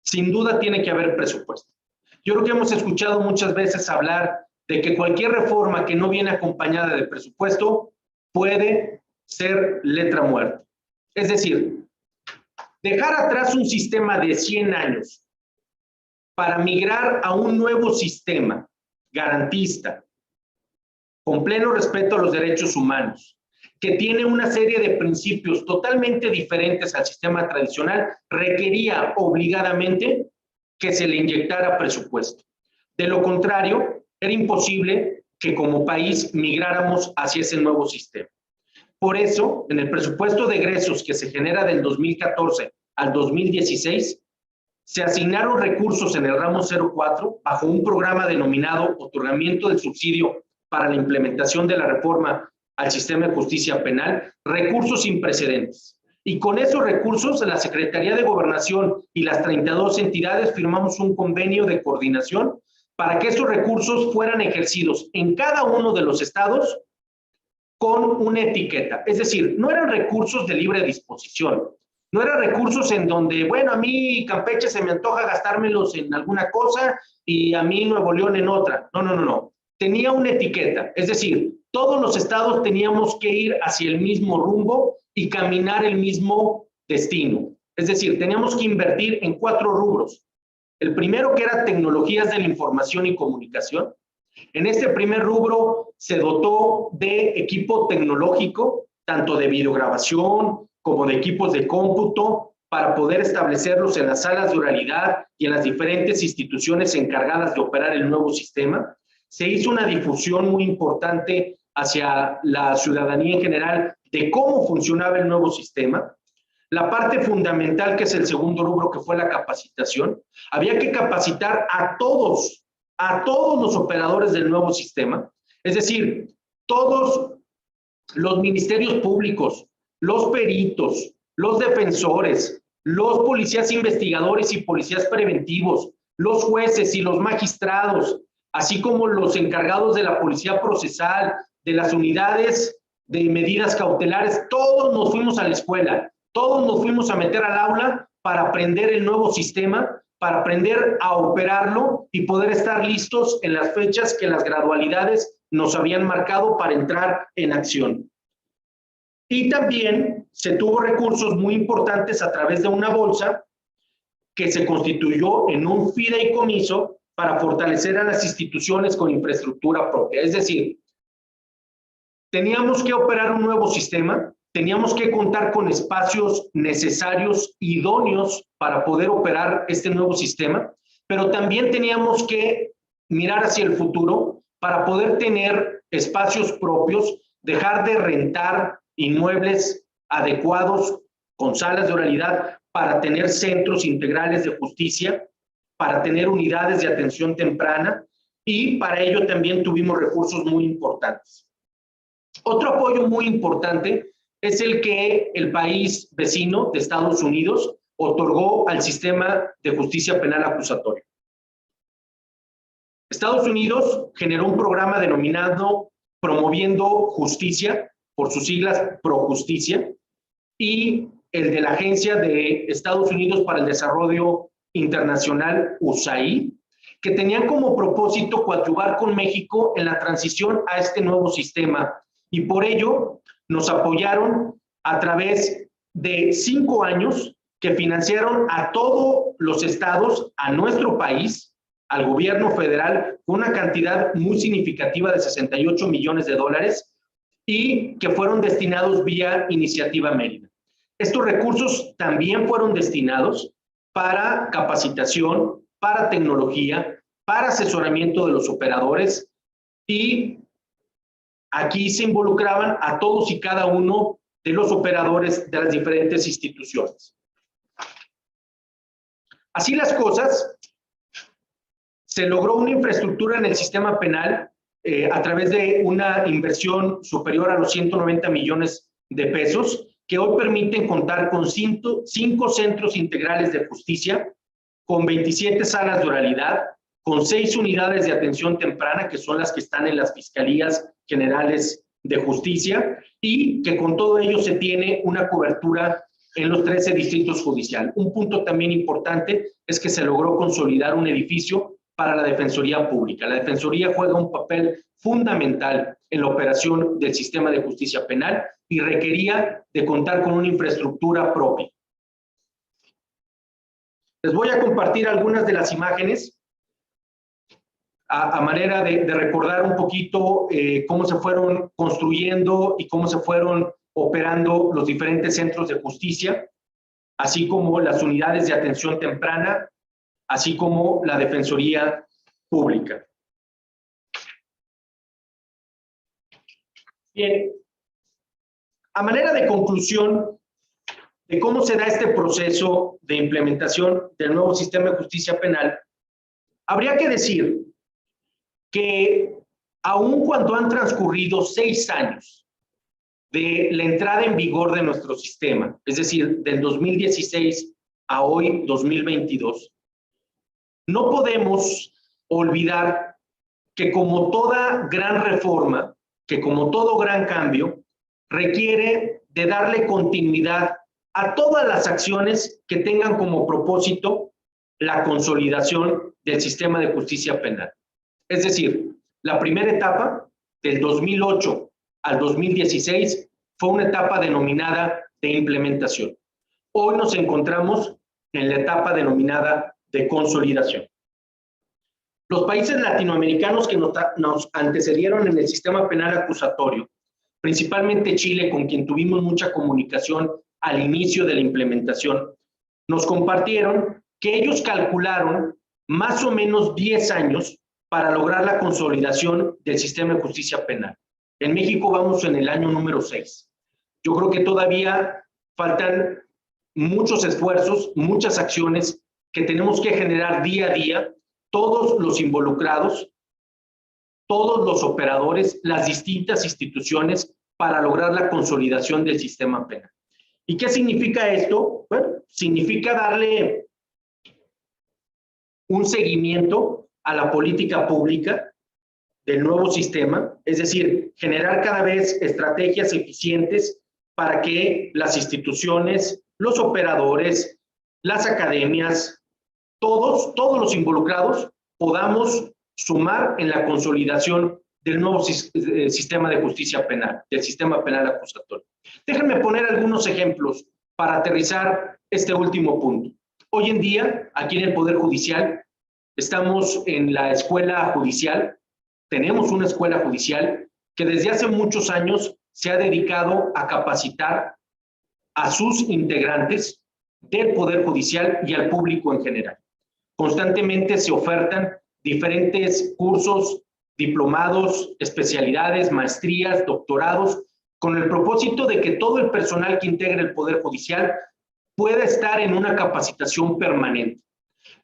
sin duda tiene que haber presupuesto. Yo creo que hemos escuchado muchas veces hablar de que cualquier reforma que no viene acompañada de presupuesto puede ser letra muerta. Es decir, dejar atrás un sistema de 100 años para migrar a un nuevo sistema garantista, con pleno respeto a los derechos humanos, que tiene una serie de principios totalmente diferentes al sistema tradicional, requería obligadamente que se le inyectara presupuesto. De lo contrario, era imposible que como país migráramos hacia ese nuevo sistema. Por eso, en el presupuesto de egresos que se genera del 2014 al 2016, se asignaron recursos en el ramo 04 bajo un programa denominado Otorgamiento del Subsidio para la implementación de la reforma al sistema de justicia penal, recursos sin precedentes. Y con esos recursos, la Secretaría de Gobernación y las 32 entidades firmamos un convenio de coordinación para que esos recursos fueran ejercidos en cada uno de los estados con una etiqueta. Es decir, no eran recursos de libre disposición, no eran recursos en donde, bueno, a mí Campeche se me antoja gastármelos en alguna cosa y a mí Nuevo León en otra. No, no, no, no. Tenía una etiqueta, es decir, todos los estados teníamos que ir hacia el mismo rumbo y caminar el mismo destino. Es decir, teníamos que invertir en 4 rubros. El primero, que era tecnologías de la información y comunicación. En este primer rubro se dotó de equipo tecnológico, tanto de videograbación como de equipos de cómputo, para poder establecerlos en las salas de oralidad y en las diferentes instituciones encargadas de operar el nuevo sistema. Se hizo una difusión muy importante hacia la ciudadanía en general de cómo funcionaba el nuevo sistema. La parte fundamental, que es el segundo rubro, que fue la capacitación. Había que capacitar a todos los operadores del nuevo sistema, es decir, todos los ministerios públicos, los peritos, los defensores, los policías investigadores y policías preventivos, los jueces y los magistrados, así como los encargados de la policía procesal, de las unidades de medidas cautelares. Todos nos fuimos a la escuela, todos nos fuimos a meter al aula para aprender el nuevo sistema, para aprender a operarlo y poder estar listos en las fechas que las gradualidades nos habían marcado para entrar en acción. Y también se tuvo recursos muy importantes a través de una bolsa que se constituyó en un fideicomiso para fortalecer a las instituciones con infraestructura propia. Es decir, teníamos que operar un nuevo sistema, teníamos que contar con espacios necesarios, idóneos para poder operar este nuevo sistema, pero también teníamos que mirar hacia el futuro para poder tener espacios propios, dejar de rentar inmuebles adecuados con salas de oralidad para tener centros integrales de justicia, para tener unidades de atención temprana, y para ello también tuvimos recursos muy importantes. Otro apoyo muy importante es el que el país vecino de Estados Unidos otorgó al sistema de justicia penal acusatoria. Estados Unidos generó un programa denominado Promoviendo Justicia, por sus siglas ProJusticia, y el de la Agencia de Estados Unidos para el Desarrollo Internacional, USAID, que tenían como propósito coadyuvar con México en la transición a este nuevo sistema, y por ello nos apoyaron a través de 5 años que financiaron a todos los estados, a nuestro país, al gobierno federal, con una cantidad muy significativa de $68 millones, y que fueron destinados vía Iniciativa Mérida. Estos recursos también fueron destinados para capacitación, para tecnología, para asesoramiento de los operadores, y aquí se involucraban a todos y cada uno de los operadores de las diferentes instituciones. Así las cosas, se logró una infraestructura en el sistema penal a través de una inversión superior a los 190 millones de pesos, que hoy permiten contar con 5 centros integrales de justicia, con 27 salas de oralidad, con 6 unidades de atención temprana, que son las que están en las fiscalías generales de justicia, y que con todo ello se tiene una cobertura en los 13 distritos judiciales. Un punto también importante es que se logró consolidar un edificio para la Defensoría Pública. La Defensoría juega un papel fundamental en la operación del sistema de justicia penal y requería de contar con una infraestructura propia. Les voy a compartir algunas de las imágenes a manera de recordar un poquito cómo se fueron construyendo y cómo se fueron operando los diferentes centros de justicia, así como las unidades de atención temprana, así como la Defensoría Pública. Bien, a manera de conclusión de cómo se da este proceso de implementación del nuevo sistema de justicia penal, habría que decir que aun cuando han transcurrido 6 años de la entrada en vigor de nuestro sistema, es decir, del 2016 a hoy, 2022, no podemos olvidar que como toda gran reforma, que como todo gran cambio, requiere de darle continuidad a todas las acciones que tengan como propósito la consolidación del sistema de justicia penal. Es decir, la primera etapa, del 2008 al 2016, fue una etapa denominada de implementación. Hoy nos encontramos en la etapa denominada de consolidación. Los países latinoamericanos que nos antecedieron en el sistema penal acusatorio, principalmente Chile, con quien tuvimos mucha comunicación al inicio de la implementación, nos compartieron que ellos calcularon más o menos 10 años para lograr la consolidación del sistema de justicia penal. En México vamos en el año número 6. Yo creo que todavía faltan muchos esfuerzos, muchas acciones que tenemos que generar día a día, todos los involucrados, todos los operadores, las distintas instituciones, para lograr la consolidación del sistema penal. ¿Y qué significa esto? Bueno, significa darle un seguimiento a la política pública del nuevo sistema, es decir, generar cada vez estrategias eficientes para que las instituciones, los operadores, las academias, todos los involucrados podamos sumar en la consolidación del nuevo sistema de justicia penal, del sistema penal acusatorio. Déjenme poner algunos ejemplos para aterrizar este último punto. Hoy en día, aquí en el Poder Judicial, estamos en la escuela judicial, tenemos una escuela judicial que desde hace muchos años se ha dedicado a capacitar a sus integrantes del Poder Judicial y al público en general. Constantemente se ofertan diferentes cursos, diplomados, especialidades, maestrías, doctorados, con el propósito de que todo el personal que integra el Poder Judicial pueda estar en una capacitación permanente.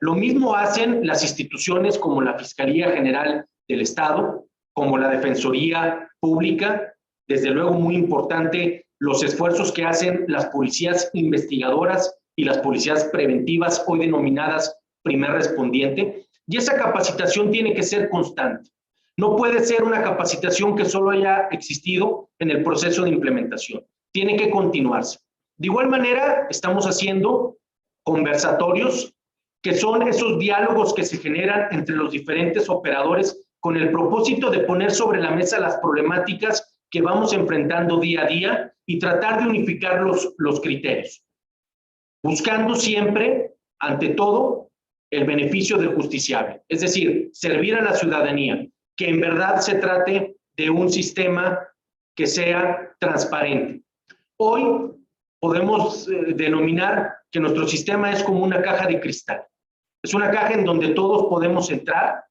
Lo mismo hacen las instituciones como la Fiscalía General del Estado, como la Defensoría Pública, desde luego muy importante los esfuerzos que hacen las policías investigadoras y las policías preventivas, hoy denominadas primer respondiente, y esa capacitación tiene que ser constante. No puede ser una capacitación que solo haya existido en el proceso de implementación, tiene que continuarse. De igual manera, estamos haciendo conversatorios, que son esos diálogos que se generan entre los diferentes operadores con el propósito de poner sobre la mesa las problemáticas que vamos enfrentando día a día y tratar de unificar los criterios, buscando siempre, ante todo, el beneficio del justiciable, es decir, servir a la ciudadanía, que en verdad se trate de un sistema que sea transparente. Hoy podemos denominar que nuestro sistema es como una caja de cristal. Es una caja en donde todos podemos entrar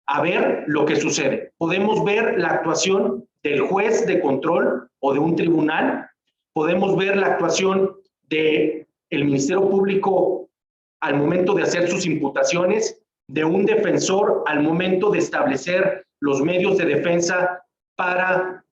a ver lo que sucede. Podemos ver la actuación del juez de control o de un tribunal, podemos ver la actuación del Ministerio Público al momento de hacer sus imputaciones, de un defensor al momento de establecer los medios de defensa para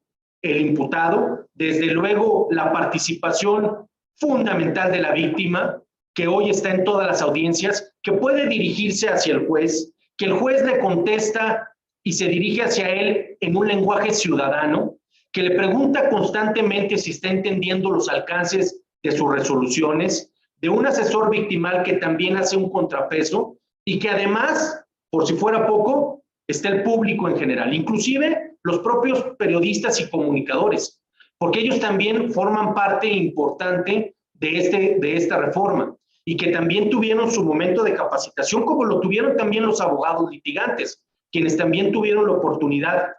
el imputado, desde luego la participación fundamental de la víctima, que hoy está en todas las audiencias, que puede dirigirse hacia el juez, que el juez le contesta y se dirige hacia él en un lenguaje ciudadano, que le pregunta constantemente si está entendiendo los alcances de sus resoluciones, de un asesor victimal que también hace un contrapeso y que además, por si fuera poco, está el público en general, inclusive los propios periodistas y comunicadores, porque ellos también forman parte importante de esta reforma y que también tuvieron su momento de capacitación, como lo tuvieron también los abogados litigantes, quienes también tuvieron la oportunidad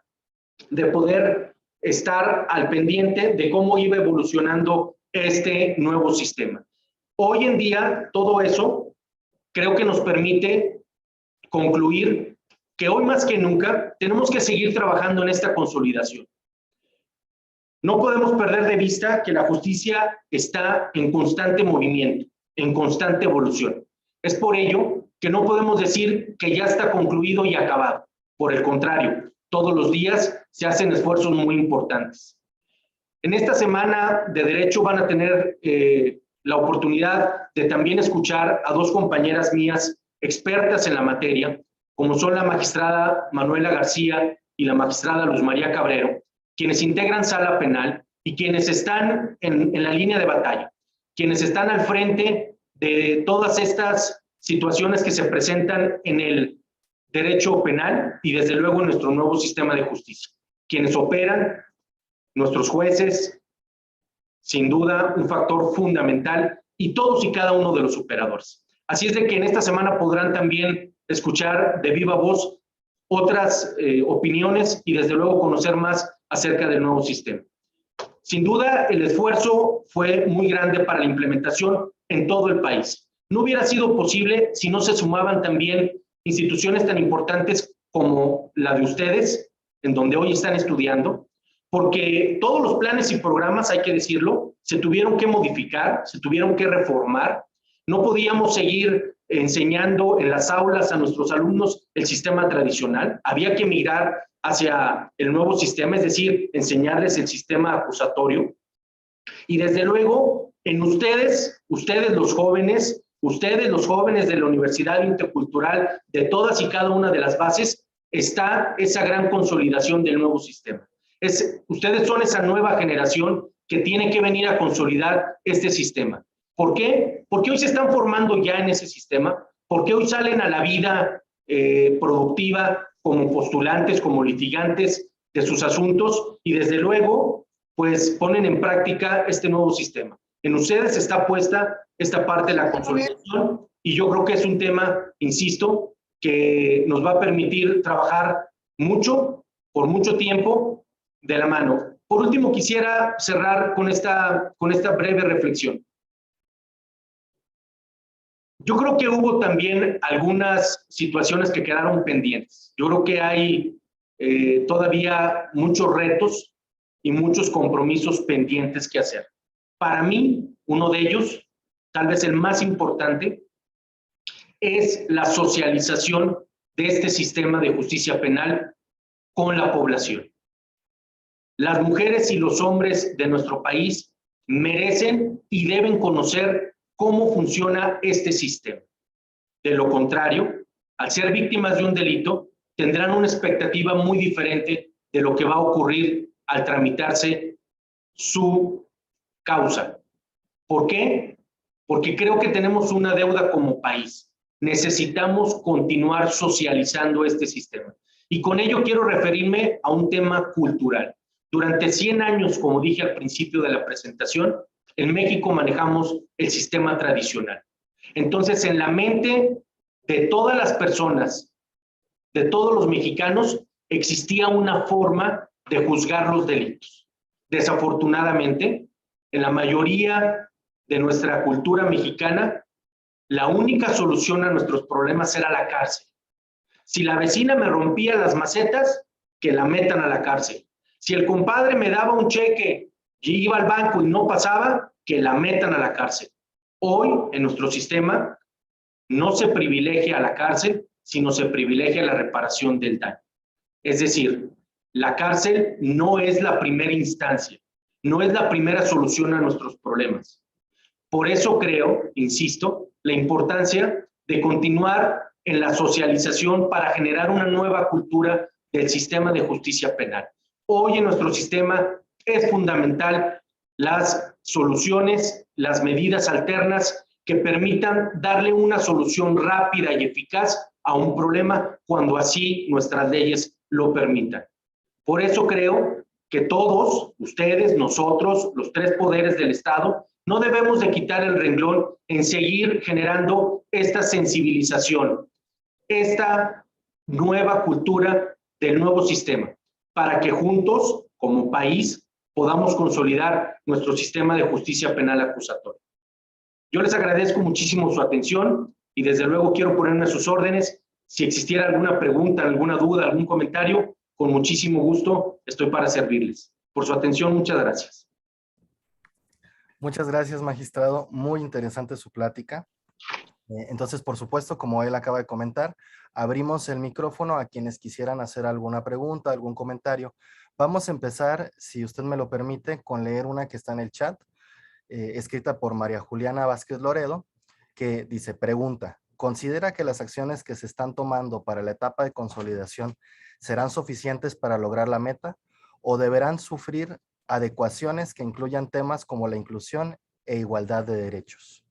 de poder estar al pendiente de cómo iba evolucionando este nuevo sistema. Hoy en día, todo eso creo que nos permite concluir que hoy más que nunca tenemos que seguir trabajando en esta consolidación. No podemos perder de vista que la justicia está en constante movimiento, en constante evolución. Es por ello que no podemos decir que ya está concluido y acabado. Por el contrario, todos los días se hacen esfuerzos muy importantes. En esta semana de Derecho van a tener la oportunidad de también escuchar a dos compañeras mías expertas en la materia, como son la magistrada Manuela García y la magistrada Luz María Cabrero, quienes integran Sala Penal y quienes están en la línea de batalla, quienes están al frente de todas estas situaciones que se presentan en el derecho penal y desde luego en nuestro nuevo sistema de justicia, quienes operan, nuestros jueces, sin duda un factor fundamental, y todos y cada uno de los operadores. Así es de que en esta semana podrán también escuchar de viva voz otras opiniones y desde luego conocer más acerca del nuevo sistema. Sin duda, el esfuerzo fue muy grande para la implementación en todo el país. No hubiera sido posible si no se sumaban también instituciones tan importantes como la de ustedes, en donde hoy están estudiando, porque todos los planes y programas, hay que decirlo, se tuvieron que modificar, se tuvieron que reformar. No podíamos seguir enseñando en las aulas a nuestros alumnos el sistema tradicional. Había que migrar hacia el nuevo sistema, es decir, enseñarles el sistema acusatorio. Y desde luego, en ustedes los jóvenes de la Universidad Intercultural, de todas y cada una de las bases, está esa gran consolidación del nuevo sistema. Ustedes son esa nueva generación que tiene que venir a consolidar este sistema. ¿Por qué? Porque hoy se están formando ya en ese sistema, porque hoy salen a la vida productiva como postulantes, como litigantes de sus asuntos, y desde luego pues ponen en práctica este nuevo sistema. En ustedes está puesta esta parte de la consolidación y yo creo que es un tema, insisto, que nos va a permitir trabajar mucho, por mucho tiempo, de la mano. Por último, quisiera cerrar con esta breve reflexión. Yo creo que hubo también algunas situaciones que quedaron pendientes. Yo creo que hay todavía muchos retos y muchos compromisos pendientes que hacer. Para mí, uno de ellos, tal vez el más importante, es la socialización de este sistema de justicia penal con la población. Las mujeres y los hombres de nuestro país merecen y deben conocer cómo funciona este sistema. De lo contrario, al ser víctimas de un delito, tendrán una expectativa muy diferente de lo que va a ocurrir al tramitarse su causa. ¿Por qué? Porque creo que tenemos una deuda como país. Necesitamos continuar socializando este sistema. Y con ello quiero referirme a un tema cultural. Durante 100 años, como dije al principio de la presentación, en México manejamos el sistema tradicional. Entonces, en la mente de todas las personas, de todos los mexicanos, existía una forma de juzgar los delitos. Desafortunadamente, en la mayoría de nuestra cultura mexicana, la única solución a nuestros problemas era la cárcel. Si la vecina me rompía las macetas, que la metan a la cárcel. Si el compadre me daba un cheque y iba al banco y no pasaba, que la metan a la cárcel. Hoy, en nuestro sistema, no se privilegia a la cárcel, sino se privilegia la reparación del daño. Es decir, la cárcel no es la primera instancia, no es la primera solución a nuestros problemas. Por eso creo, insisto, la importancia de continuar en la socialización para generar una nueva cultura del sistema de justicia penal. Hoy en nuestro sistema es fundamental las soluciones, las medidas alternas que permitan darle una solución rápida y eficaz a un problema cuando así nuestras leyes lo permitan. Por eso creo que todos, ustedes, nosotros, los tres poderes del Estado, no debemos de quitar el renglón en seguir generando esta sensibilización, esta nueva cultura del nuevo sistema, para que juntos, como país, podamos consolidar nuestro sistema de justicia penal acusatoria. Yo les agradezco muchísimo su atención y desde luego quiero ponerme a sus órdenes. Si existiera alguna pregunta, alguna duda, algún comentario, con muchísimo gusto estoy para servirles. Por su atención, muchas gracias. Muchas gracias, magistrado. Muy interesante su plática. Entonces, por supuesto, como él acaba de comentar, abrimos el micrófono a quienes quisieran hacer alguna pregunta, algún comentario. Vamos a empezar, si usted me lo permite, con leer una que está en el chat, escrita por María Juliana Vázquez Loredo, que dice, pregunta, ¿considera que las acciones que se están tomando para la etapa de consolidación serán suficientes para lograr la meta o deberán sufrir adecuaciones que incluyan temas como la inclusión e igualdad de derechos?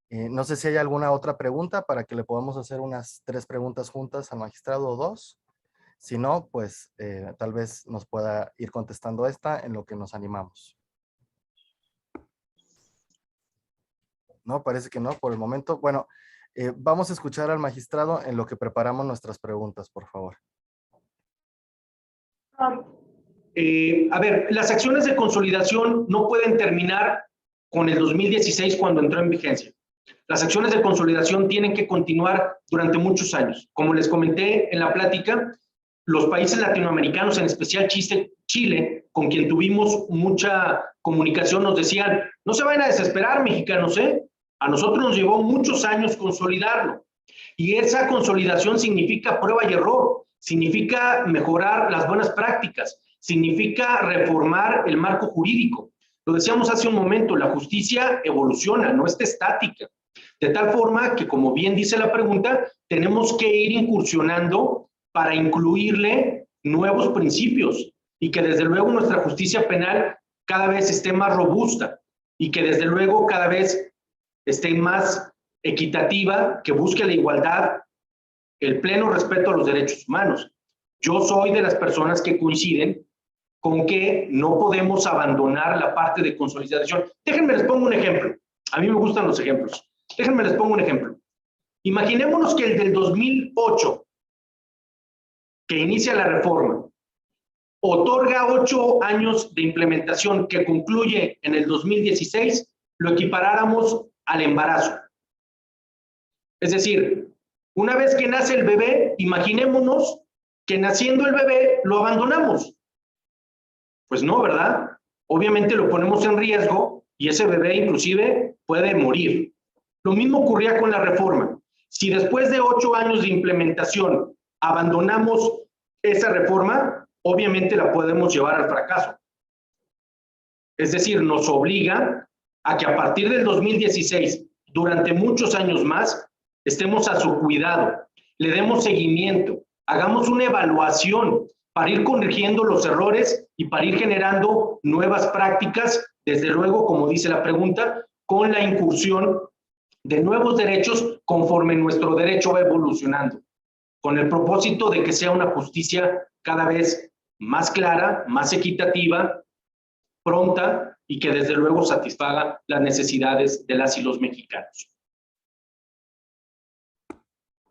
No sé si hay alguna otra pregunta para que le podamos hacer unas 3 preguntas juntas al magistrado o 2. Si no, pues tal vez nos pueda ir contestando esta en lo que nos animamos. No, parece que no, por el momento. Bueno, vamos a escuchar al magistrado en lo que preparamos nuestras preguntas, por favor. A ver, las acciones de consolidación no pueden terminar con el 2016 cuando entró en vigencia. Las acciones de consolidación tienen que continuar durante muchos años. Como les comenté en la plática, los países latinoamericanos, en especial Chile, con quien tuvimos mucha comunicación, nos decían, no se vayan a desesperar, mexicanos, a nosotros nos llevó muchos años consolidarlo. Y esa consolidación significa prueba y error, significa mejorar las buenas prácticas, significa reformar el marco jurídico. Lo decíamos hace un momento, la justicia evoluciona, no está estática. De tal forma que, como bien dice la pregunta, tenemos que ir incursionando para incluirle nuevos principios y que desde luego nuestra justicia penal cada vez esté más robusta y que desde luego cada vez esté más equitativa, que busque la igualdad, el pleno respeto a los derechos humanos. Yo soy de las personas que coinciden con que no podemos abandonar la parte de consolidación. Déjenme les pongo un ejemplo. A mí me gustan los ejemplos. Déjenme les pongo un ejemplo. Imaginémonos que el del 2008, que inicia la reforma, otorga 8 años de implementación que concluye en el 2016, lo equiparáramos al embarazo. Es decir, una vez que nace el bebé, imaginémonos que naciendo el bebé lo abandonamos. Pues no, ¿verdad? Obviamente lo ponemos en riesgo y ese bebé inclusive puede morir. Lo mismo ocurría con la reforma. Si después de 8 años de implementación abandonamos esa reforma, obviamente la podemos llevar al fracaso. Es decir, nos obliga a que a partir del 2016, durante muchos años más, estemos a su cuidado, le demos seguimiento, hagamos una evaluación para ir corrigiendo los errores y para ir generando nuevas prácticas, desde luego, como dice la pregunta, con la incursión de nuevos derechos conforme nuestro derecho va evolucionando, con el propósito de que sea una justicia cada vez más clara, más equitativa, pronta y que desde luego satisfaga las necesidades de las y los mexicanos.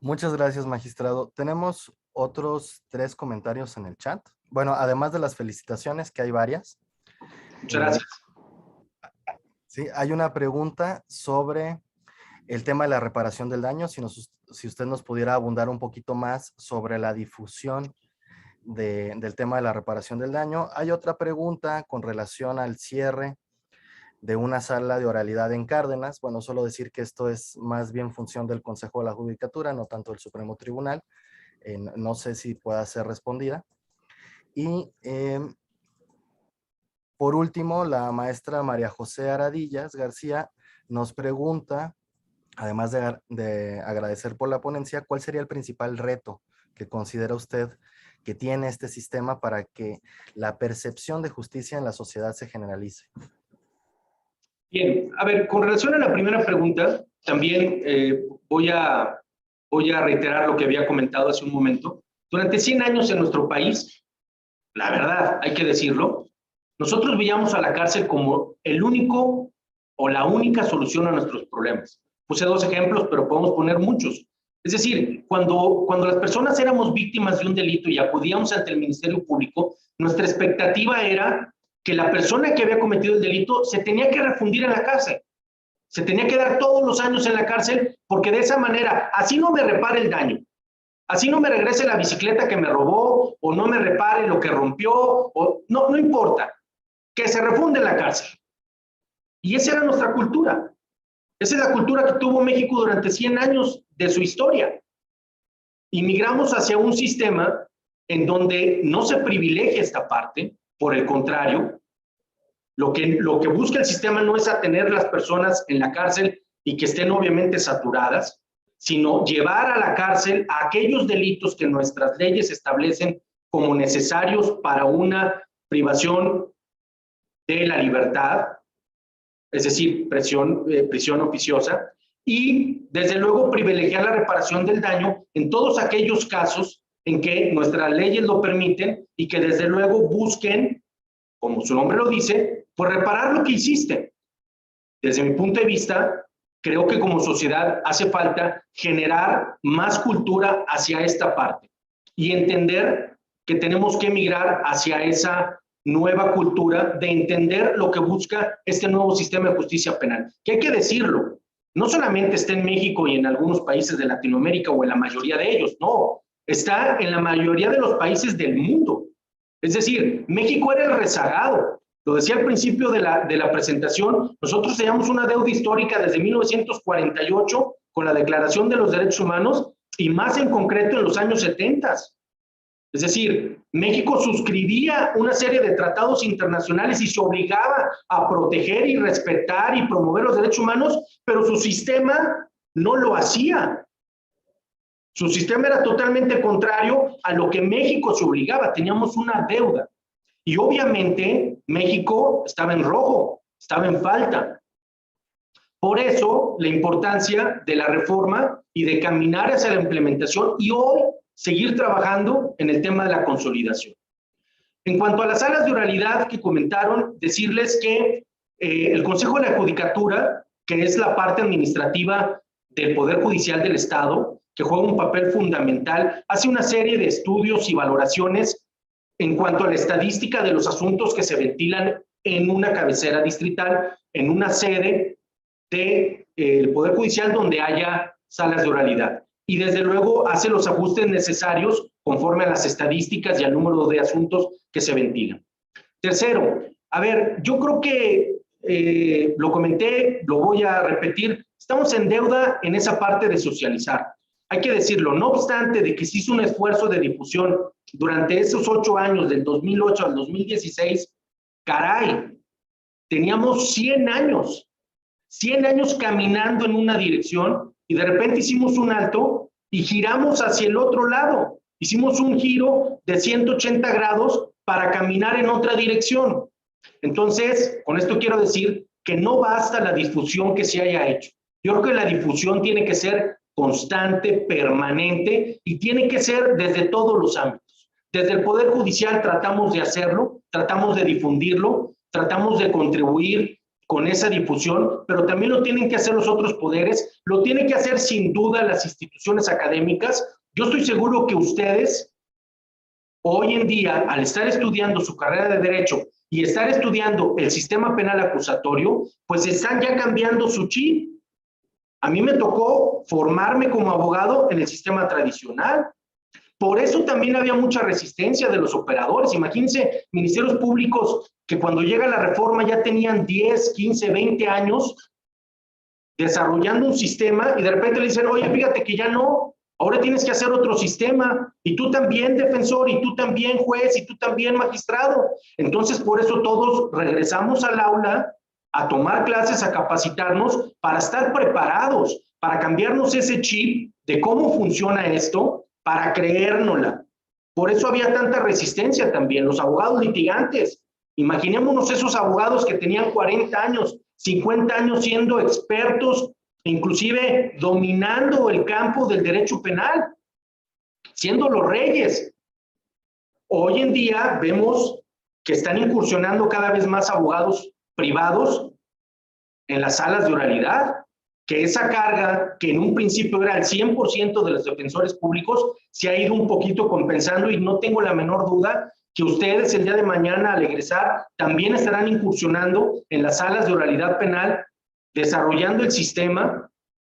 Muchas gracias, magistrado. Tenemos otros 3 comentarios en el chat. Bueno, además de las felicitaciones, que hay varias. Muchas gracias. Sí, hay una pregunta sobre el tema de la reparación del daño. Si usted nos pudiera abundar un poquito más sobre la difusión del tema de la reparación del daño. Hay otra pregunta con relación al cierre de una sala de oralidad en Cárdenas. Bueno, solo decir que esto es más bien función del Consejo de la Judicatura, no tanto del Supremo Tribunal. No sé si pueda ser respondida. Y por último, la maestra María José Aradillas García nos pregunta, además de agradecer por la ponencia, ¿cuál sería el principal reto que considera usted que tiene este sistema para que la percepción de justicia en la sociedad se generalice? Bien, a ver, con relación a la primera pregunta, también voy a reiterar lo que había comentado hace un momento. Durante 100 años en nuestro país, la verdad, hay que decirlo, nosotros veíamos a la cárcel como el único o la única solución a nuestros problemas. Puse 2 ejemplos, pero podemos poner muchos. Es decir, cuando las personas éramos víctimas de un delito y acudíamos ante el Ministerio Público, nuestra expectativa era que la persona que había cometido el delito se tenía que refundir en la cárcel. Se tenía que dar todos los años en la cárcel, porque de esa manera, así no me repare el daño, así no me regrese la bicicleta que me robó, o no me repare lo que rompió, o no importa, que se refunde en la cárcel. Y esa era nuestra cultura. Esa es la cultura que tuvo México durante 100 años de su historia. Y migramos hacia un sistema en donde no se privilegia esta parte, por el contrario, lo que busca el sistema no es atener las personas en la cárcel y que estén obviamente saturadas, sino llevar a la cárcel a aquellos delitos que nuestras leyes establecen como necesarios para una privación de la libertad, es decir, prisión oficiosa, y desde luego privilegiar la reparación del daño en todos aquellos casos en que nuestras leyes lo permiten y que desde luego busquen, como su nombre lo dice, pues reparar lo que hiciste. Desde mi punto de vista, creo que como sociedad hace falta generar más cultura hacia esta parte y entender que tenemos que migrar hacia esa nueva cultura de entender lo que busca este nuevo sistema de justicia penal. Que hay que decirlo, no solamente está en México y en algunos países de Latinoamérica o en la mayoría de ellos, no, está en la mayoría de los países del mundo. Es decir, México era el rezagado. Lo decía al principio de la presentación, nosotros teníamos una deuda histórica desde 1948 con la Declaración de los Derechos Humanos y más en concreto en los años 70. Es decir, México suscribía una serie de tratados internacionales y se obligaba a proteger y respetar y promover los derechos humanos, pero su sistema no lo hacía. Su sistema era totalmente contrario a lo que México se obligaba. Teníamos una deuda. Y obviamente México estaba en rojo, estaba en falta. Por eso la importancia de la reforma y de caminar hacia la implementación y hoy seguir trabajando en el tema de la consolidación. En cuanto a las salas de oralidad que comentaron, decirles que el Consejo de la Judicatura, que es la parte administrativa del Poder Judicial del Estado, que juega un papel fundamental, hace una serie de estudios y valoraciones en cuanto a la estadística de los asuntos que se ventilan en una cabecera distrital, en una sede del Poder Judicial donde haya salas de oralidad. Y desde luego hace los ajustes necesarios conforme a las estadísticas y al número de asuntos que se ventilan. Tercero, a ver, yo creo que lo comenté, lo voy a repetir, estamos en deuda en esa parte de socializar. Hay que decirlo, no obstante de que se hizo un esfuerzo de difusión durante esos 8 años, del 2008 al 2016, caray, teníamos 100 años caminando en una dirección y de repente hicimos un alto y giramos hacia el otro lado. Hicimos un giro de 180 grados para caminar en otra dirección. Entonces, con esto quiero decir que no basta la difusión que se haya hecho. Yo creo que la difusión tiene que ser constante, permanente y tiene que ser desde todos los ámbitos. Desde el Poder Judicial tratamos de hacerlo, tratamos de difundirlo, tratamos de contribuir con esa difusión, pero también lo tienen que hacer los otros poderes, lo tienen que hacer sin duda las instituciones académicas. Yo estoy seguro que ustedes, hoy en día, al estar estudiando su carrera de Derecho y estar estudiando el sistema penal acusatorio, pues están ya cambiando su chip. A mí me tocó formarme como abogado en el sistema tradicional. Por eso también había mucha resistencia de los operadores. Imagínense, ministerios públicos que cuando llega la reforma ya tenían 10, 15, 20 años desarrollando un sistema y de repente le dicen, oye, fíjate que ya no, ahora tienes que hacer otro sistema, y tú también defensor, y tú también juez, y tú también magistrado. Entonces, por eso todos regresamos al aula a tomar clases, a capacitarnos para estar preparados, para cambiarnos ese chip de cómo funciona esto, para creérnosla. Por eso había tanta resistencia también, los abogados litigantes. Imaginémonos esos abogados que tenían 40 años, 50 años siendo expertos, inclusive dominando el campo del derecho penal, siendo los reyes. Hoy en día vemos que están incursionando cada vez más abogados privados en las salas de oralidad, que esa carga, que en un principio era el 100% de los defensores públicos, se ha ido un poquito compensando y no tengo la menor duda que ustedes el día de mañana al egresar también estarán incursionando en las salas de oralidad penal, desarrollando el sistema,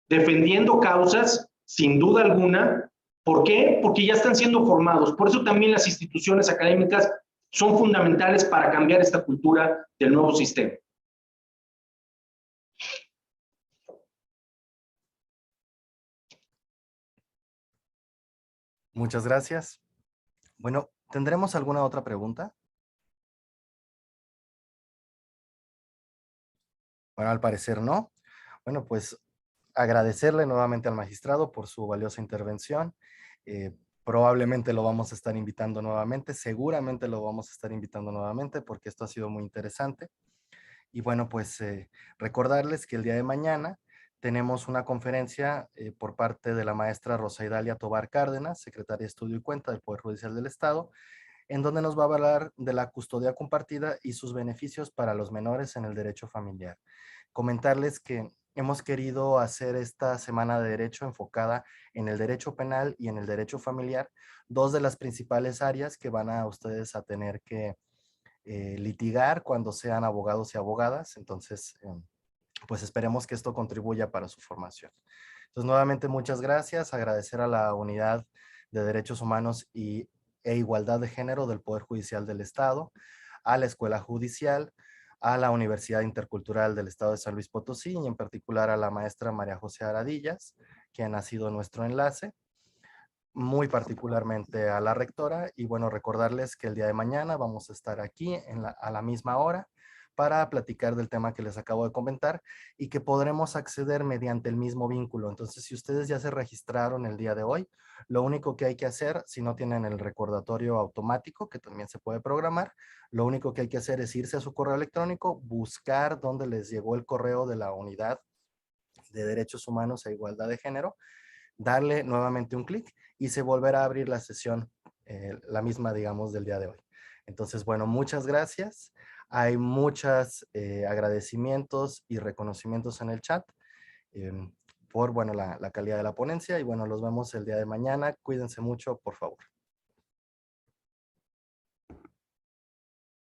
defendiendo causas, sin duda alguna. ¿Por qué? Porque ya están siendo formados. Por eso también las instituciones académicas son fundamentales para cambiar esta cultura del nuevo sistema. Muchas gracias. Bueno, ¿tendremos alguna otra pregunta? Bueno, al parecer no. Bueno, pues agradecerle nuevamente al magistrado por su valiosa intervención. Probablemente lo vamos a estar invitando nuevamente, seguramente lo vamos a estar invitando nuevamente porque esto ha sido muy interesante. Y bueno, pues recordarles que el día de mañana tenemos una conferencia por parte de la maestra Rosa Idalia Tobar Cárdenas, secretaria de Estudio y Cuenta del Poder Judicial del Estado, en donde nos va a hablar de la custodia compartida y sus beneficios para los menores en el derecho familiar. Comentarles que hemos querido hacer esta semana de derecho enfocada en el derecho penal y en el derecho familiar, dos de las principales áreas que van a ustedes a tener que litigar cuando sean abogados y abogadas. Entonces, pues esperemos que esto contribuya para su formación. Entonces, nuevamente, muchas gracias. Agradecer a la Unidad de Derechos Humanos e Igualdad de Género del Poder Judicial del Estado, a la Escuela Judicial, a la Universidad Intercultural del Estado de San Luis Potosí y en particular a la maestra María José Aradillas, quien ha sido nuestro enlace, muy particularmente a la rectora. Y bueno, recordarles que el día de mañana vamos a estar aquí a la misma hora para platicar del tema que les acabo de comentar y que podremos acceder mediante el mismo vínculo. Entonces, si ustedes ya se registraron el día de hoy, lo único que hay que hacer, si no tienen el recordatorio automático, que también se puede programar, lo único que hay que hacer es irse a su correo electrónico, buscar dónde les llegó el correo de la Unidad de Derechos Humanos e Igualdad de Género, darle nuevamente un clic y se volverá a abrir la sesión, la misma, digamos, del día de hoy. Entonces, bueno, muchas gracias. Hay muchos agradecimientos y reconocimientos en el chat por, bueno, la calidad de la ponencia y bueno, los vemos el día de mañana. Cuídense mucho, por favor.